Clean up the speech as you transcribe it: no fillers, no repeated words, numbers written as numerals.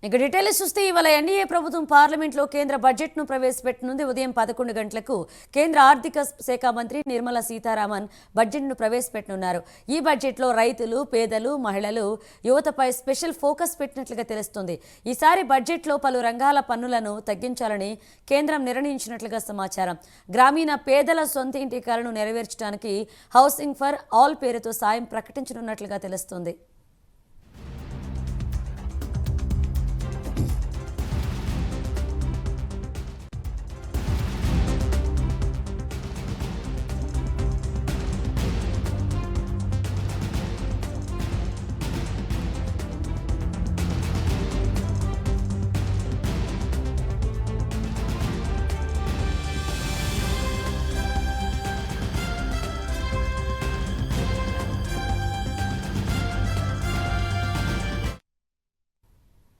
ఇక డీటెయిల్స్ చూస్తే ఇవాళ ఎన్డీఏ ప్రభుత్వం పార్లమెంట్లో కేంద్ర బడ్జెట్ను ప్రవేశపెట్టనుంది. ఉదయం 11 గంటలకు కేంద్ర ఆర్థిక శాఖ మంత్రి నిర్మలా సీతారామన్ బడ్జెట్ను ప్రవేశపెట్టనున్నారు. ఈ బడ్జెట్లో రైతులు, పేదలు, మహిళలు, యువతపై స్పెషల్ ఫోకస్ పెట్టినట్లుగా తెలుస్తుంది. ఈసారి బడ్జెట్లో పలు రంగాల పన్నులను తగ్గించాలని కేంద్రం నిర్ణయించినట్లుగా సమాచారం. గ్రామీణ పేదల సొంత ఇంటి కలను నెరవేర్చడానికి హౌసింగ్ ఫర్ ఆల్ పేరుతో సాయం ప్రకటించనున్నట్లుగా తెలుస్తుంది.